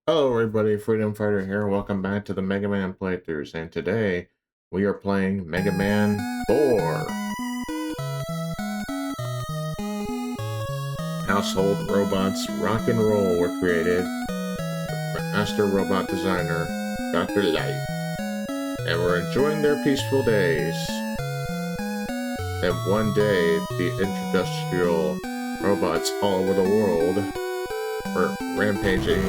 Hello everybody, Freedom Fighter here. Welcome back to the Mega Man playthroughs, and today we are playing Mega Man 4. Household robots rock and roll were created by Master Robot Designer Dr. Light, and were enjoying their peaceful days. Then one day, the industrial robots all over the world were rampaging.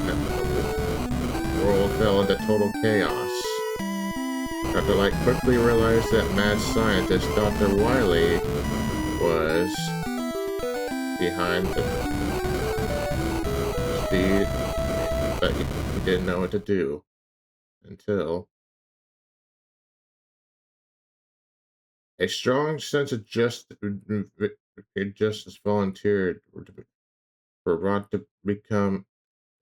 The world fell into total chaos. Dr. Light quickly realized that mad scientist Dr. Wily was behind the speed, but he didn't know what to do until a strong sense of justice volunteered for Rod to become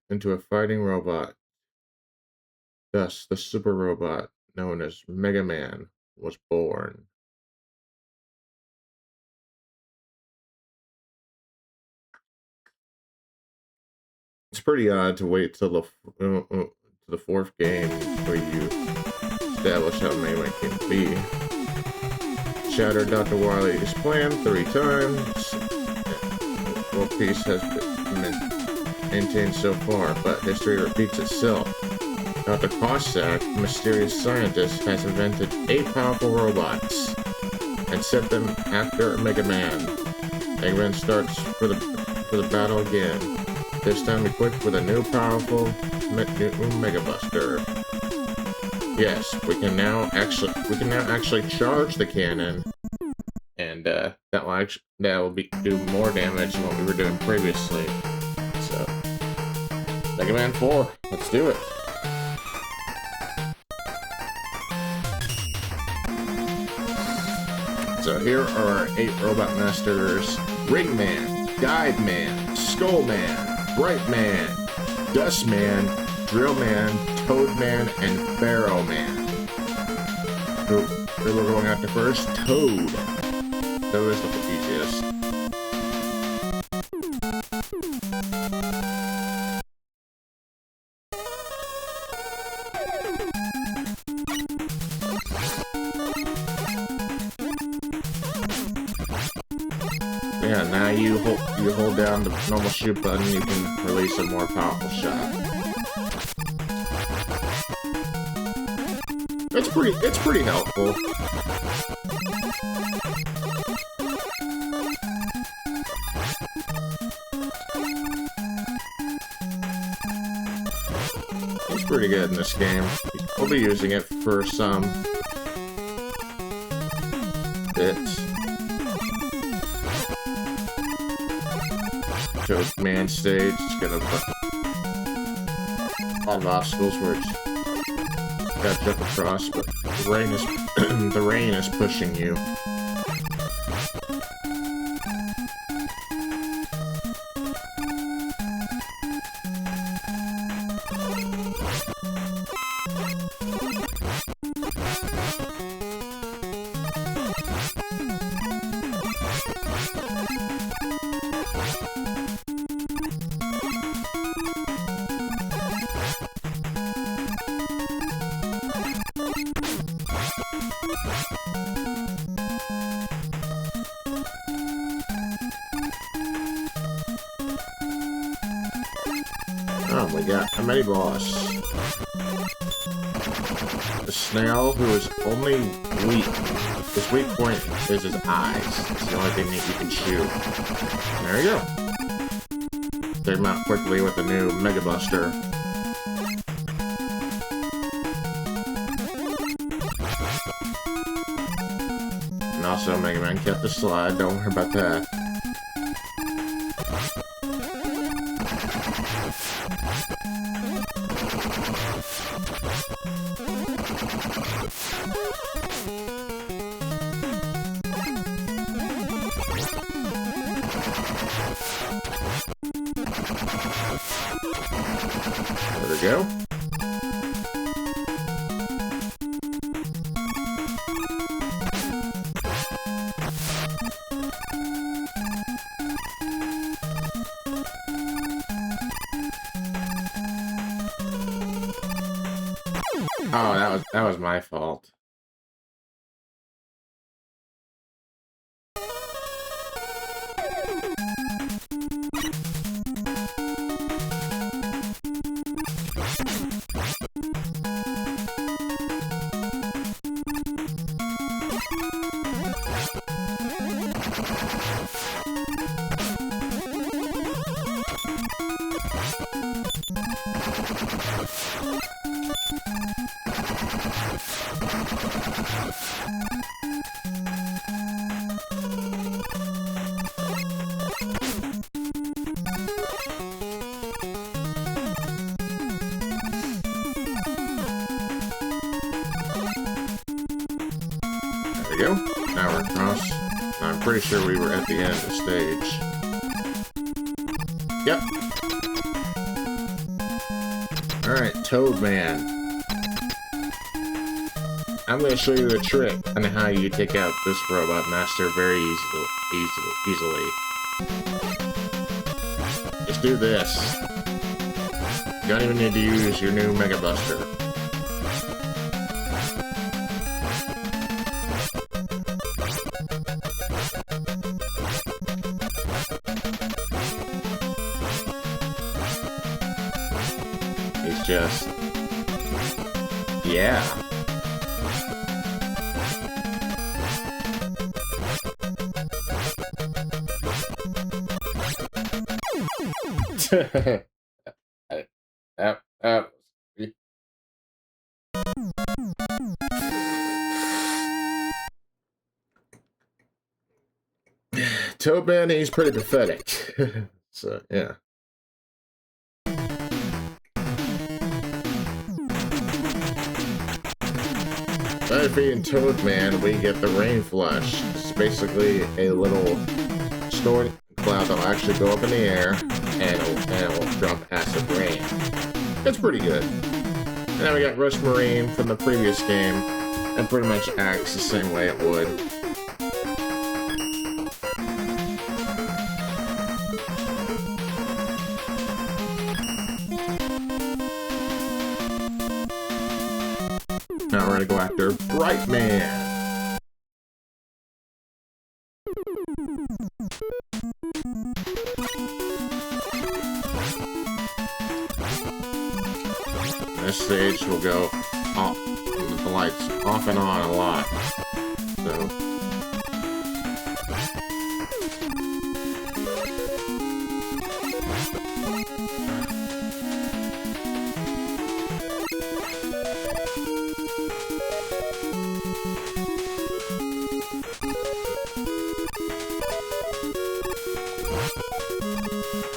into a fighting robot. Thus, the super robot known as Mega Man was born. It's pretty odd to wait till the fourth game where you establish how Mega Man can be. Shattered Dr. Wily's plan 3 times. World peace has been maintained so far, but history repeats itself. Dr. Cossack, a mysterious scientist, has invented 8 powerful robots and sent them after Mega Man. Mega Man starts for the battle again. This time equipped with a new powerful Mega Buster. Yes, we can now actually charge the cannon, and that will do more damage than what we were doing previously. So, Mega Man 4, let's do it. So here are our 8 robot masters: Ringman, Guide Man, Skull Man, Bright Man, Dust Man, Drill Man, Toad Man, and Pharaoh Man. Who we're going after first? Toad. Toad is the easiest. Yeah, now you hold down the normal shoot button, you can release a more powerful shot. It's pretty helpful. It's pretty good in this game. We'll be using it for some bits. Toad Man stage, it's got a lot of obstacles where it's gotta jump across, but the rain is pushing you. Oh, we got a mini boss. The snail, who is only weak. His weak point is his eyes. It's the only thing that you can shoot. There you go. Take him out quickly with the new Mega Buster. And also, Mega Man kept the slide. Don't worry about that. There we go. Oh, that was my fault. There we go. Now we're across. I'm pretty sure we were at the end of the stage. Yep. Alright, Toadman. I'm going to show you a trick on how you take out this robot master very easily. Just do this. You don't even need to use your new Mega Buster. He's just... yeah. Toadman, he's pretty pathetic. So, yeah. By defeating Toadman, we get the Rain Flush. It's basically a little storm cloud that will actually go up in the air, and it will drop acid rain. It's pretty good. And then we got Rush Marine from the previous game, and pretty much acts the same way it would. Now we're gonna go after Brightman. This stage will go off, the lights off and on a lot. So.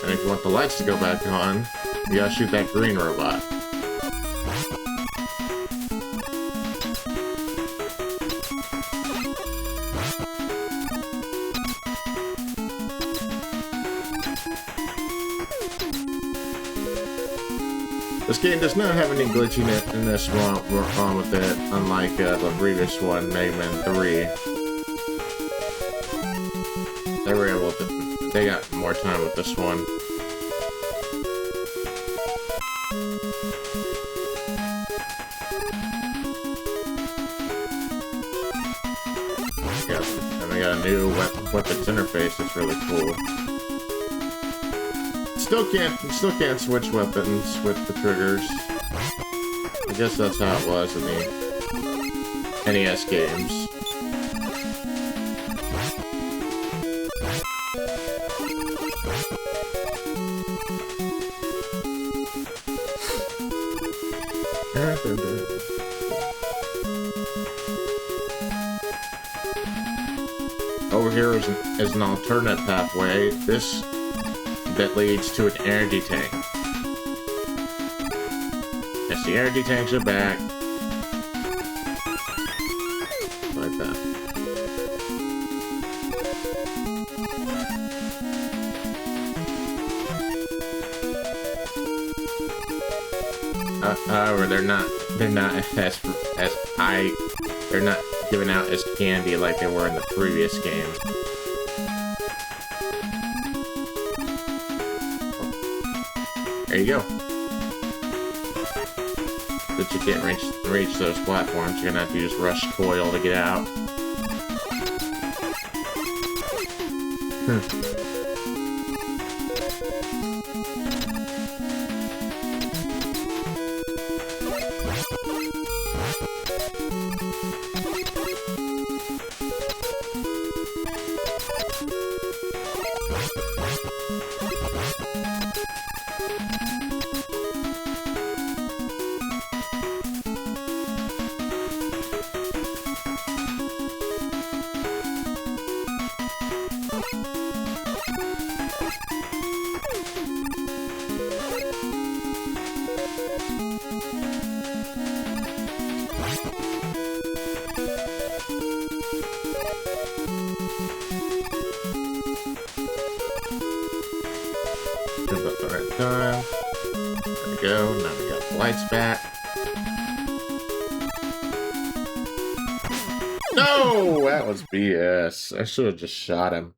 And if you want the lights to go back on, you gotta shoot that green robot. This game does not have any glitchiness wrong with it, unlike the previous one, Mega Man 3. They were able to... they got more time with this one. Yep, and they got a new weapons interface that's really cool. Still can't switch weapons with the triggers. I guess that's how it was in the NES games. Over here is an alternate pathway. This that leads to an energy tank. Yes, the energy tanks are back. Like that. However, they're not given out as candy like they were in the previous game. There you go. that you can't reach those platforms. You're gonna have to use Rush Coil to get out. No, that was BS. I should have just shot him.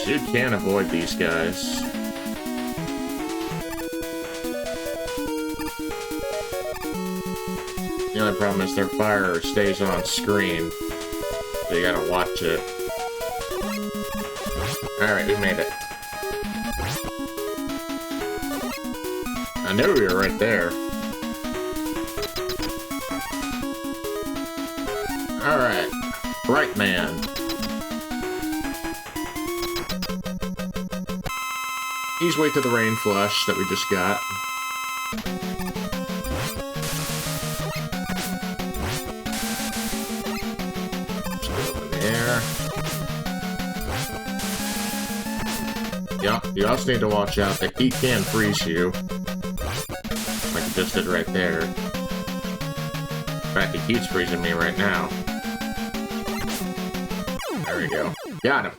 You can't avoid these guys. The only problem is their fire stays on screen, so you gotta watch it. Alright, we made it. I knew we were right there. Alright, Bright Man. Ease way to the Rain Flush that we just got. Just go in there. Yeah, you also need to watch out. The heat can freeze you. Like it just did right there. In fact, it keeps freezing me right now. There we go. Got him.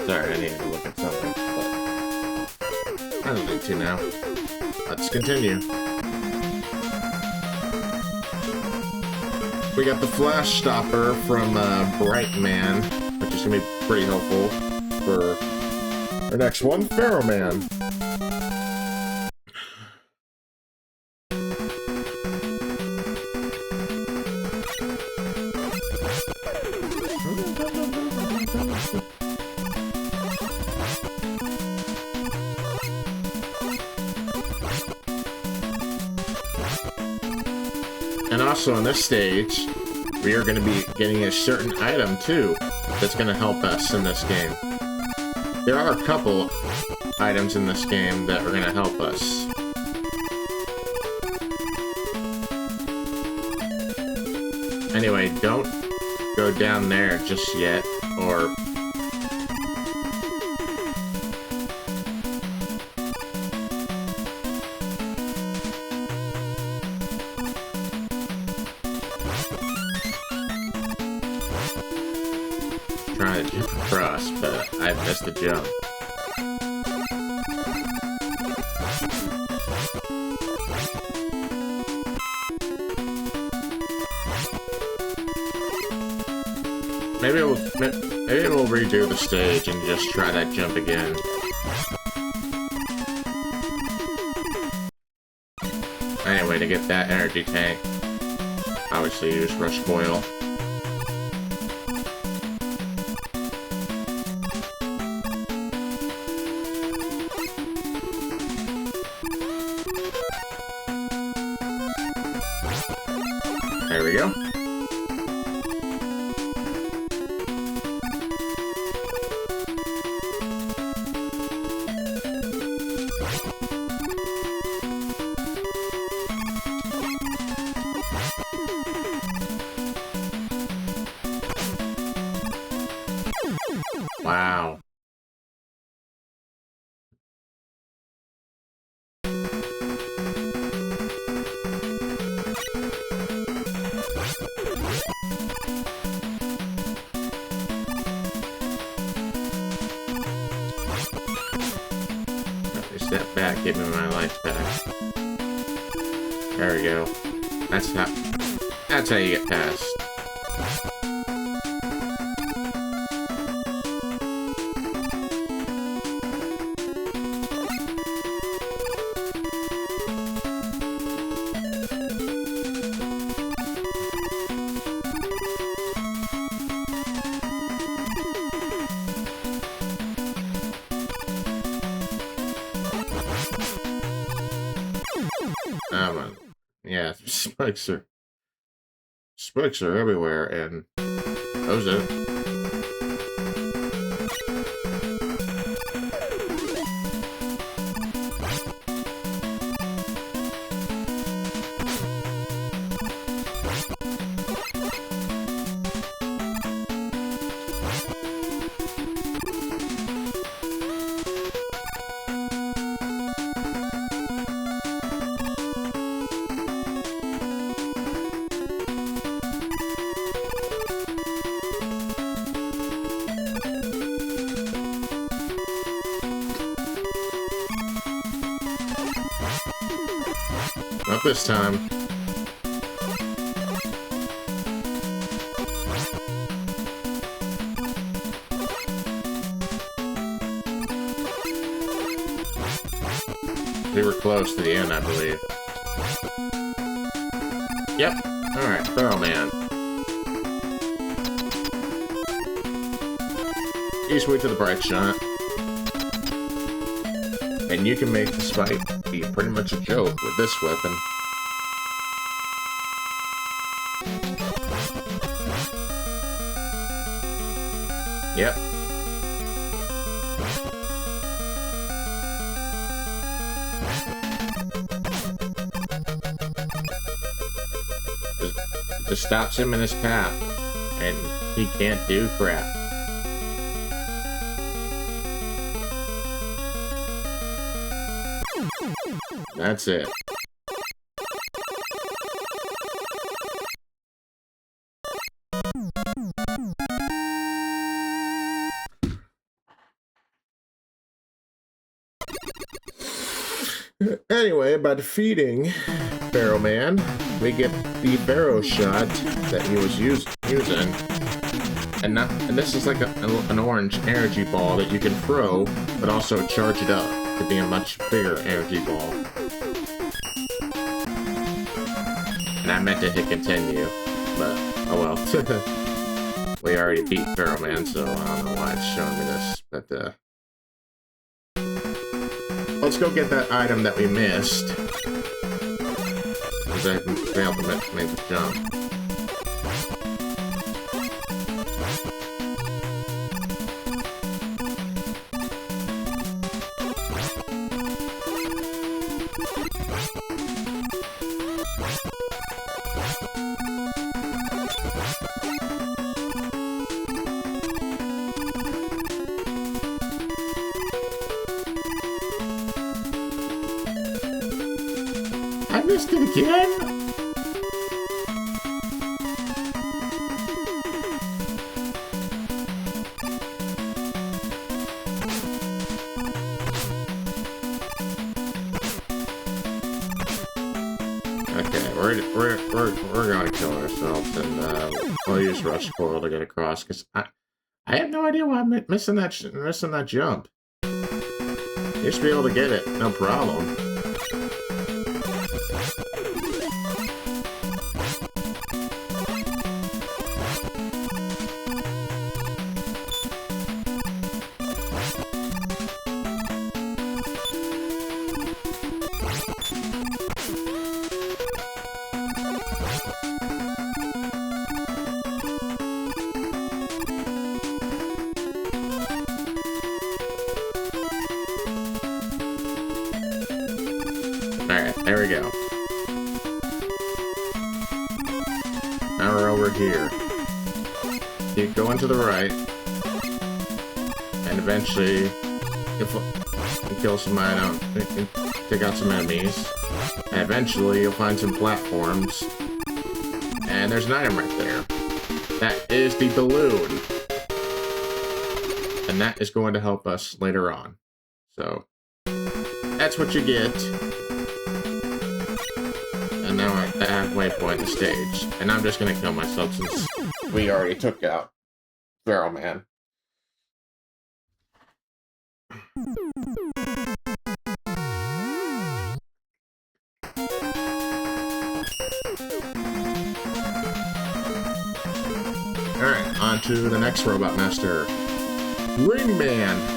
Sorry, I need to look at something, but I don't need to now. Let's continue. We got the Flash Stopper from Bright Man, which is going to be pretty helpful for our next one, Pharaoh Man. And also on this stage, we are going to be getting a certain item too that's going to help us in this game. There are a couple items in this game that are going to help us. Anyway, don't go down there just yet, or... trying to jump across, but I missed the jump. maybe we'll redo the stage and just try that jump again. Anyway, to get that energy tank, obviously use Rush Coil. There we go. Wow. Step back, give me my life back. There we go. That's how you get past. Yeah, spikes are everywhere, and that was it. Not this time. We were close to the end, I believe. Yep. Alright, Pharaoh Man. East way to the bright shot. And you can make this fight be pretty much a joke with this weapon. Yep. It just stops him in his path, and he can't do crap. That's it. Anyway, by defeating Pharaoh Man, we get the Pharaoh shot that he was using. And this is like an orange energy ball that you can throw, but also charge it up to be a much bigger energy ball. And I meant to hit continue, but oh well. We already beat Pharaoh Man, so I don't know why it's showing me this. But let's go get that item that we missed, because I failed to make the jump. I missed it again? Okay, we're gonna kill ourselves, and we'll use rush coil to get across. Cause I have no idea why I'm missing that jump. You should be able to get it, no problem. Alright, there we go. Now we're over here. Keep going to the right. And eventually, you'll kill some take out some enemies. And eventually, you'll find some platforms. And there's an item right there. That is the balloon. And that is going to help us later on. So, that's what you get. And now we're at the halfway point of the stage. And I'm just gonna kill myself since we already took out Pharaoh Man. Alright, on to the next Robot Master. Wingman!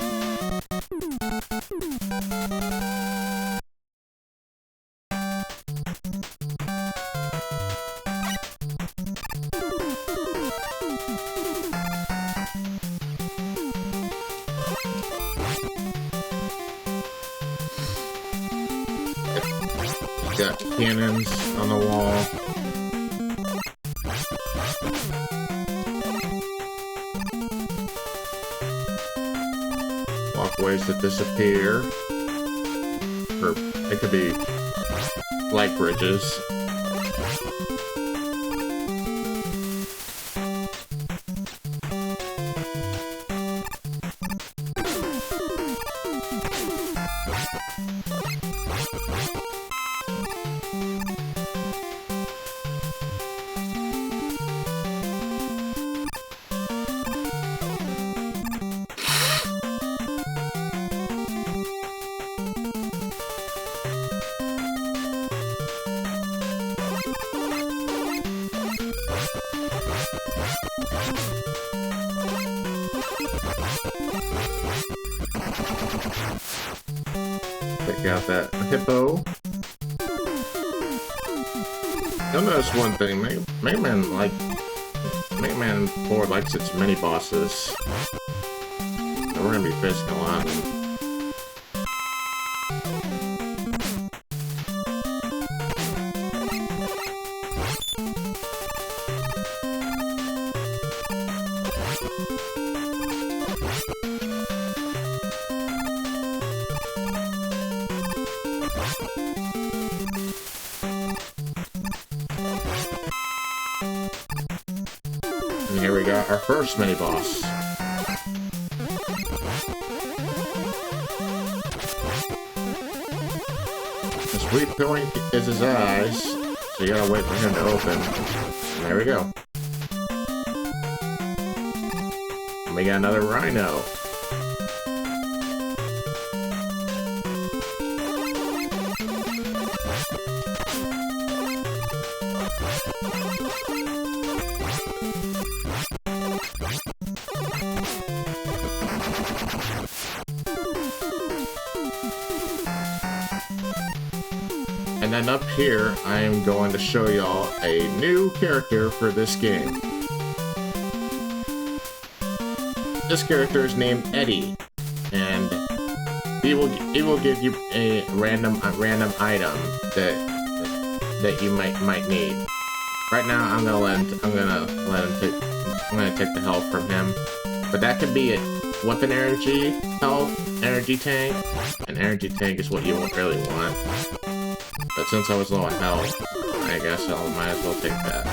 Got cannons on the wall. Walkways that disappear. Or it could be light bridges. Check out that hippo. You'll notice one thing, Mega Man 4 likes its mini bosses. So we're gonna be facing a lot of them. And here we got our first mini-boss. The sweet point is his eyes, so you gotta wait for him to open. And there we go. And we got another rhino. And then up here, I am going to show y'all a new character for this game. This character is named Eddie, and he will give you a random item that you might need. Right now, I'm gonna take the health from him, but that could be a weapon energy, health, energy tank. An energy tank is what you really want. But since I was low on health, I guess I might as well take that.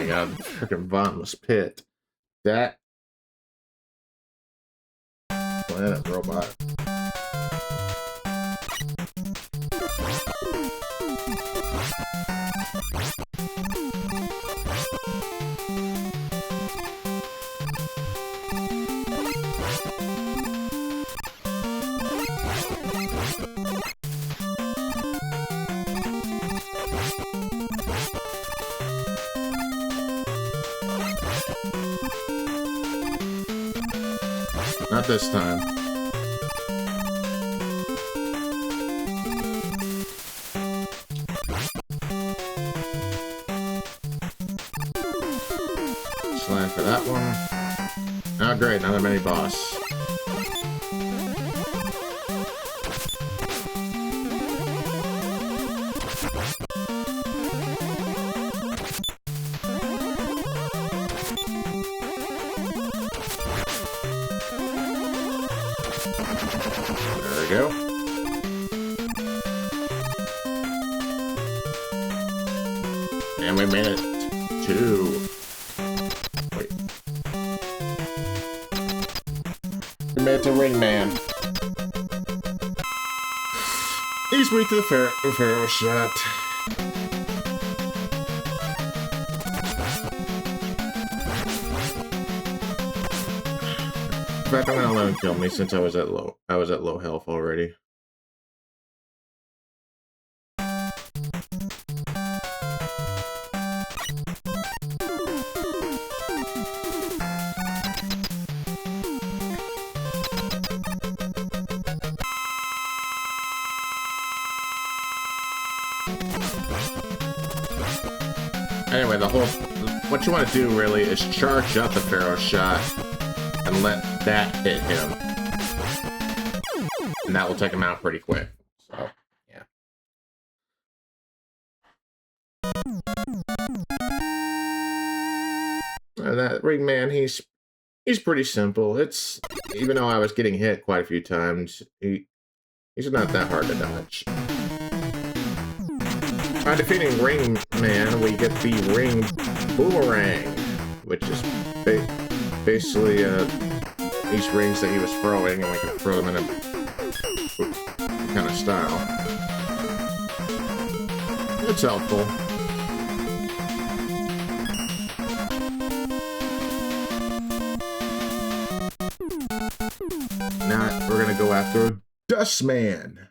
my god, freaking bottomless pit. That planet robot. Not this time. Slide for that one. Oh great, another mini boss. There we go. And we made it to... Wait. We made it to Ring Man. He's weak to the Pharaoh shot. In fact, I'm gonna let him kill me since I was at low health already. Anyway, what you want to do really is charge up the Pharaoh shot and let that hit him. And that will take him out pretty quick. So, yeah. And that Ring Man, he's pretty simple. It's, even though I was getting hit quite a few times, he's not that hard to dodge. By defeating Ring Man, we get the Ring Boomerang, which is basically these rings that he was throwing, and we can throw them in a kind of style. It's helpful. Now we're gonna go after Dustman.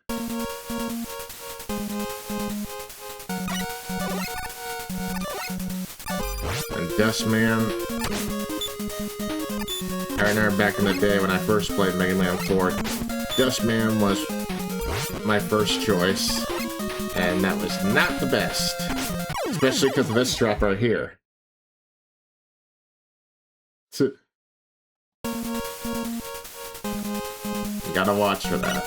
And Dustman, I remember back in the day when I first played Mega Man 4, Dustman was my first choice, and that was not the best. Especially because of this trap right here. You gotta watch for that.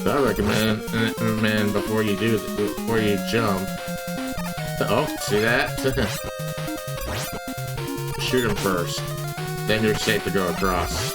So I recommend, man, before you jump. Oh, see that? Shoot him first. Then you're safe to go across.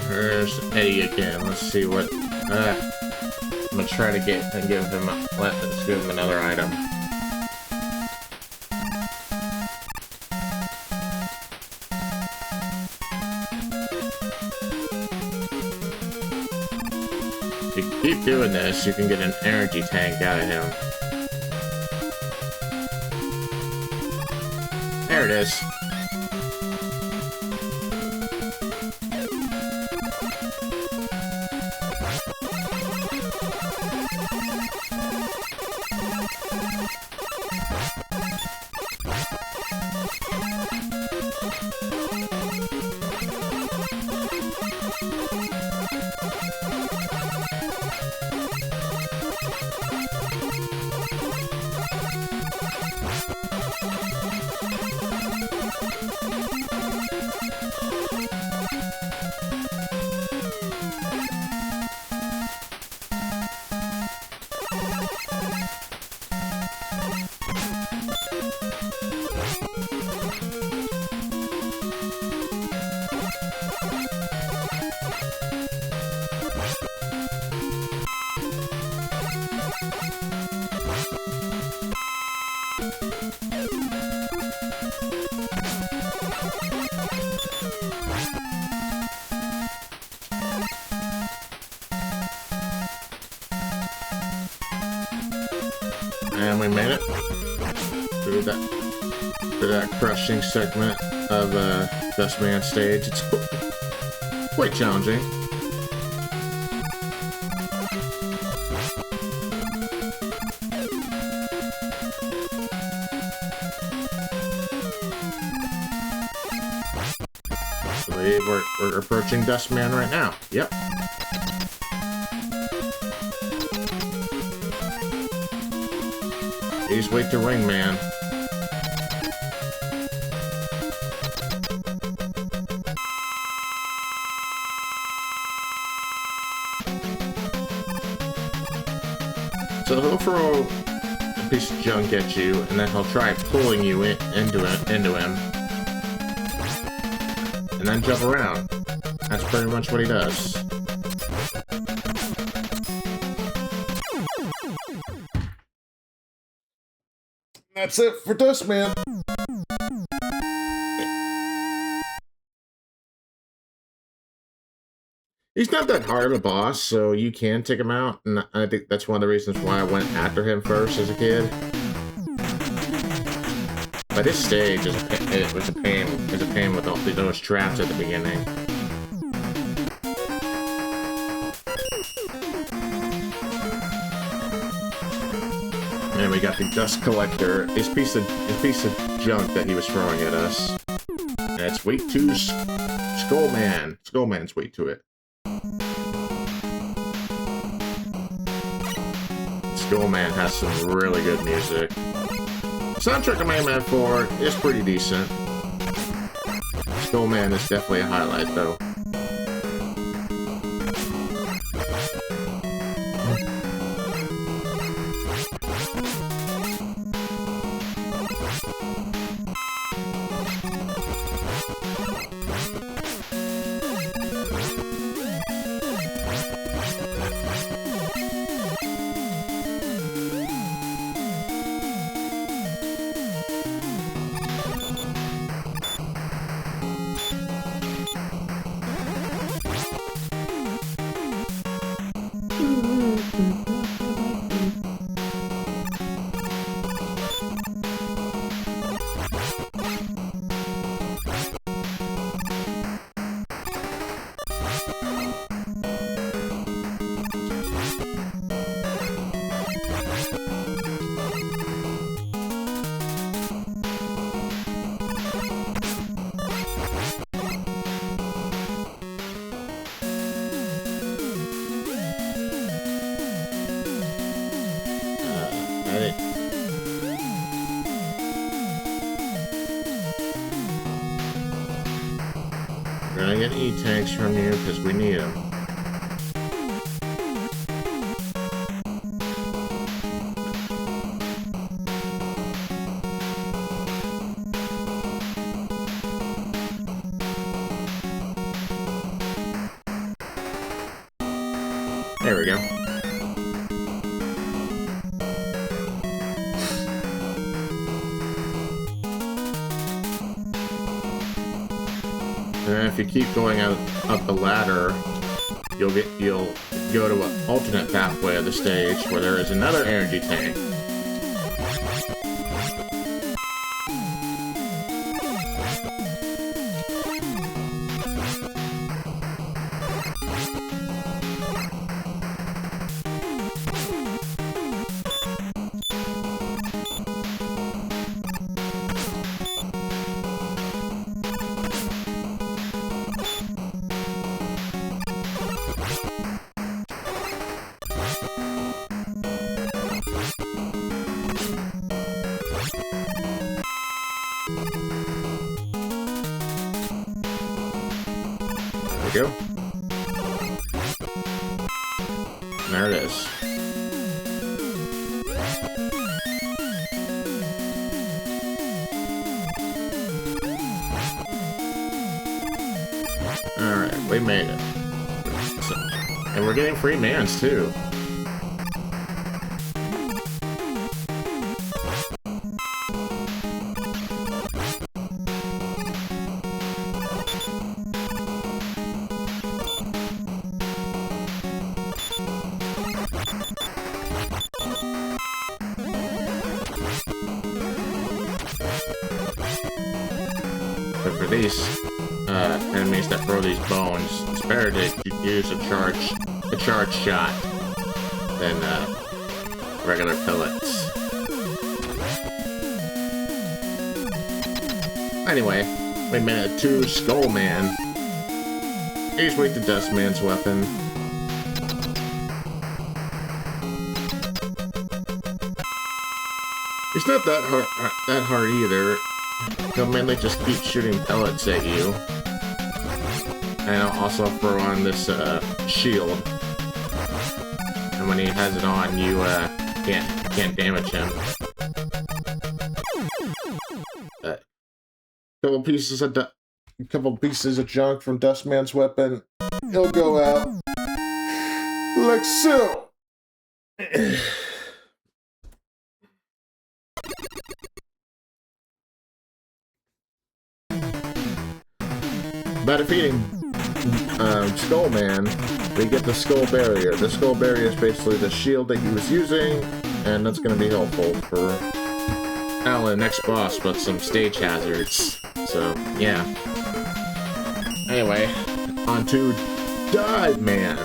There's Eddie again. Let's see what. I'm gonna try to get and give him. Let's give him another item. you keep doing this, you can get an energy tank out of him. There it is. And we made it through that crushing segment of Dustman stage. It's quite challenging. I believe we're approaching Dustman right now. Yep. Please wait to ring, man. So he'll throw a piece of junk at you, and then he'll try pulling you into him, and then jump around. That's pretty much what he does. That's it for Dustman. He's not that hard of a boss, so you can take him out, and I think that's one of the reasons why I went after him first as a kid. But his stage was a pain. It was a pain with all those traps at the beginning. And we got the dust collector, his piece of junk that he was throwing at us. And it's weak to Skullman. Skullman's weak to it. Skullman has some really good music. Soundtrack of Mega Man 4 is pretty decent. Skullman is definitely a highlight, though. We're gonna get E-tanks from you because we need them. There we go. And if you keep going up the ladder, you'll go to an alternate pathway of the stage where there is another energy tank. There we go. There it is. Alright, we made it. And we're getting free mans too. But for these enemies that throw these bones, it's better to use a charge shot than regular pellets. Anyway, we made it to Skullman. He's weak to Dustman's weapon. It's not that hard either. He'll mainly just keep shooting pellets at you. And I'll also throw on this shield. And when he has it on, you can't damage him. Couple pieces of junk from Dustman's weapon. He'll go out like so. By defeating Skullman, we get the Skull Barrier. The Skull Barrier is basically the shield that he was using, and that's going to be helpful for the next boss, but some stage hazards. So, yeah. Anyway, on to Dive Man.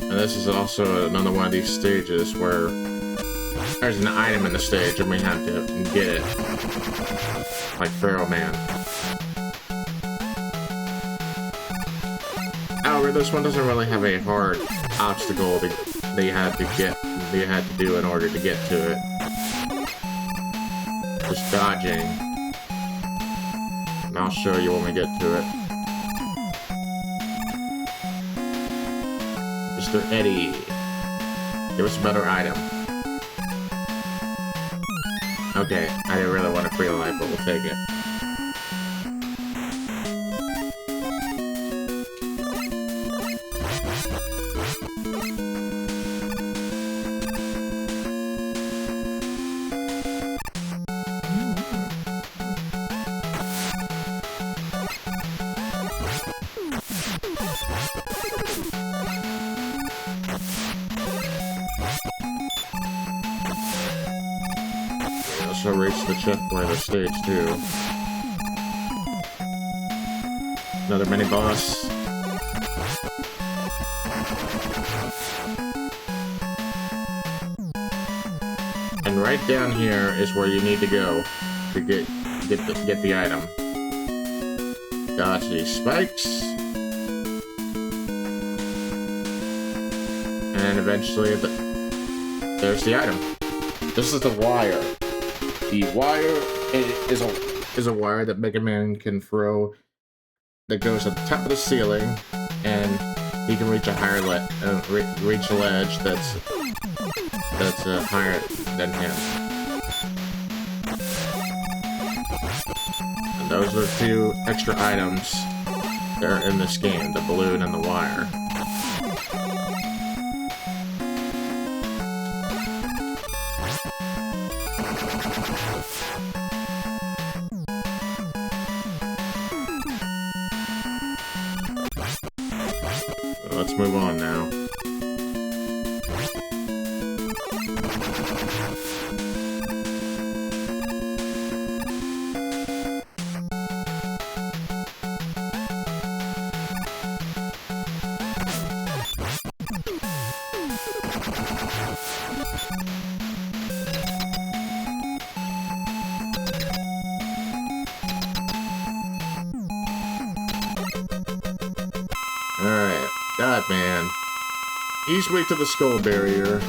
And this is also another one of these stages where there's an item in the stage and we have to get it. Like Pharaoh Man. However, this one doesn't really have a hard obstacle that you had to do in order to get to it. Just dodging. And I'll show you when we get to it. Mr. Eddie, give us a better item. Okay, I didn't really want a free life, but we'll take it. Also reach the checkpoint of stage 2. Another mini boss. And right down here is where you need to go to get the item. Dodge these spikes. And eventually there's the item. This is the wire. The wire is a wire that Mega Man can throw that goes at the top of the ceiling, and he can reach a higher reach a ledge that's higher than him. And those are the two extra items that are in this game: the balloon and the wire. Let's move on now. Alright, God, man. Ease way to the skull barrier.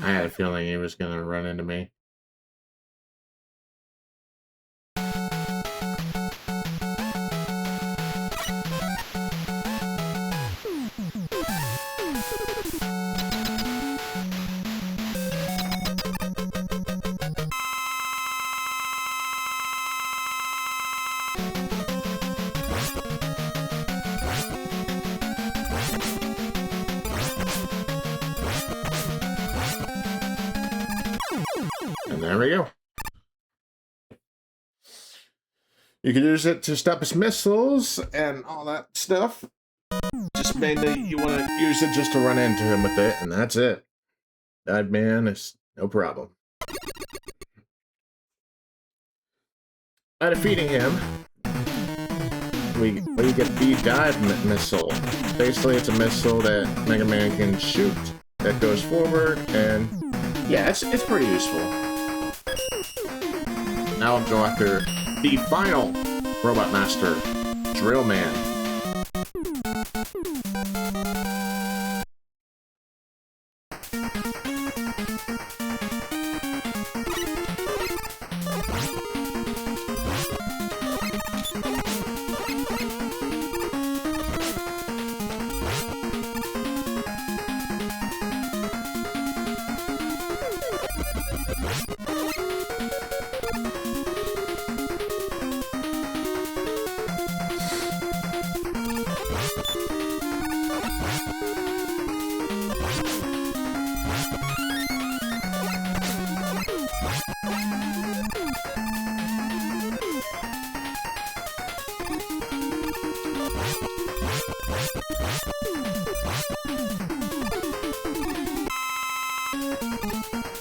I had a feeling he was gonna run into me. And there we go. You can use it to stop his missiles and all that stuff. Just mainly you want to use it just to run into him with it, and that's it. That man is no problem. By defeating him, we get the dive missile. Basically, it's a missile that Mega Man can shoot that goes forward, and yeah, it's pretty useful. Now I'll go after the final Robot Master, Drill Man.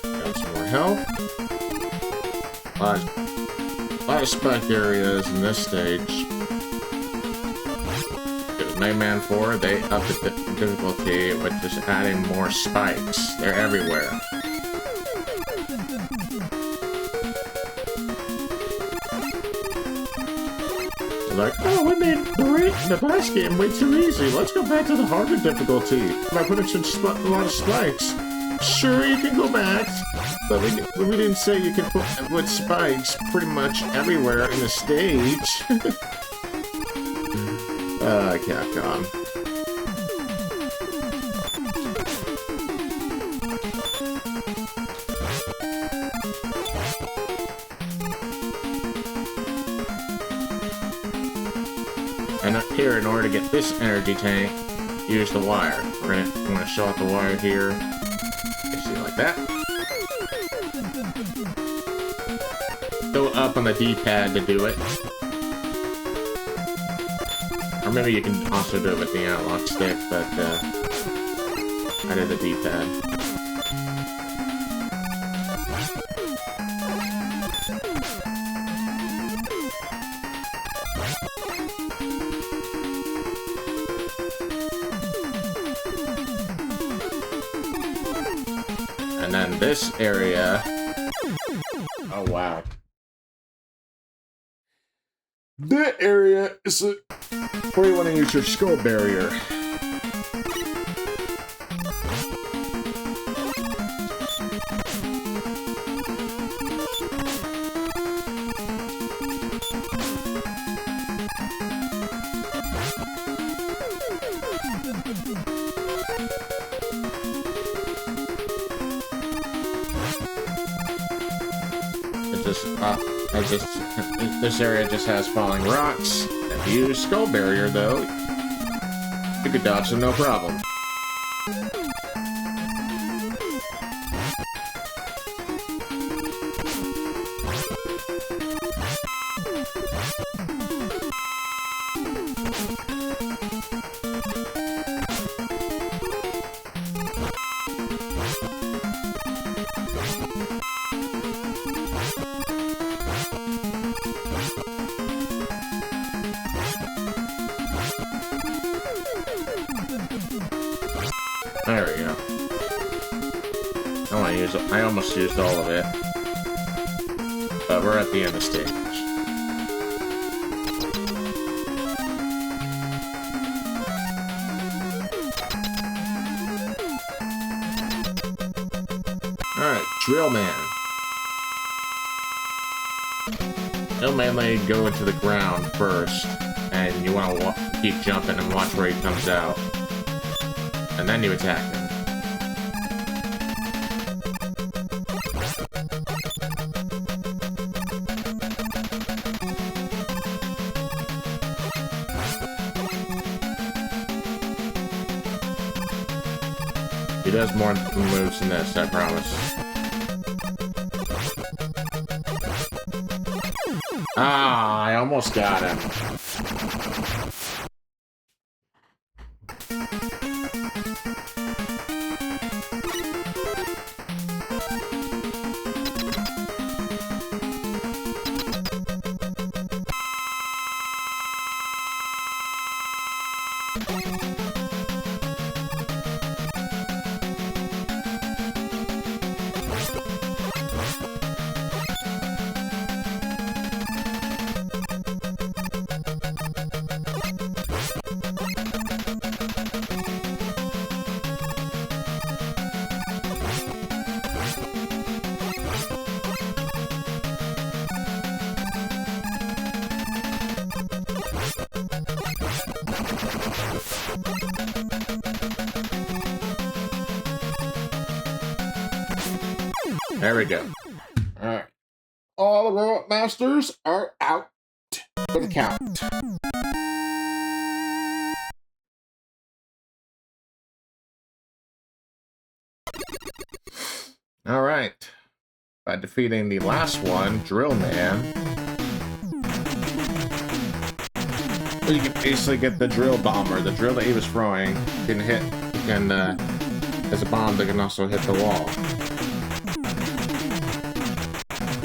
Got some more health. A lot of spike areas in this stage. Because Mega Man 4, they upped the difficulty with just adding more spikes. They're everywhere. Like, oh, we made the last game way too easy. Let's go back to the harder difficulty by putting a lot of spikes. Sure, you can go back, but we didn't say you can put spikes pretty much everywhere in the stage. Capcom. And up here, in order to get this energy tank, use the wire. I'm gonna show off the wire here. You see, like that. Go up on the D-pad to do it. Or maybe you can also do it with the analog stick, but I did the D-pad. And then this area... Oh, wow. That area is where you want to use your skull barrier. this area just has falling rocks. If you use Skull Barrier, though, you could dodge them no problem. There we go. I almost used all of it. But we're at the end of the stage. Alright, Drill Man. He'll mainly go into the ground first, and you want to keep jumping and watch where he comes out. And then you attack him. He does more moves than this, I promise. Ah, I almost got him. There we go. Alright. All the Robot Masters are out for the count. Alright. By defeating the last one, Drill Man, you can basically get the drill bomber. The drill that he was throwing can hit, as a bomb that can also hit the wall.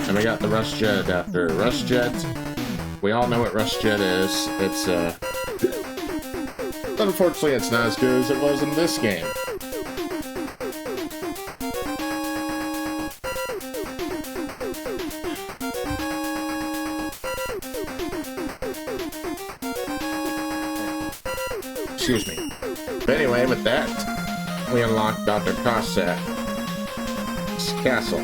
And we got the Rush Jet adapter. Rush Jet, we all know what Rush Jet is. It's, unfortunately, it's not as good as it was in this game. Excuse me. But anyway, with that, we unlocked Dr. Cossack's castle,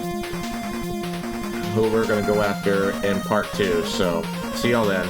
who we're going to go after in part 2, so see y'all then.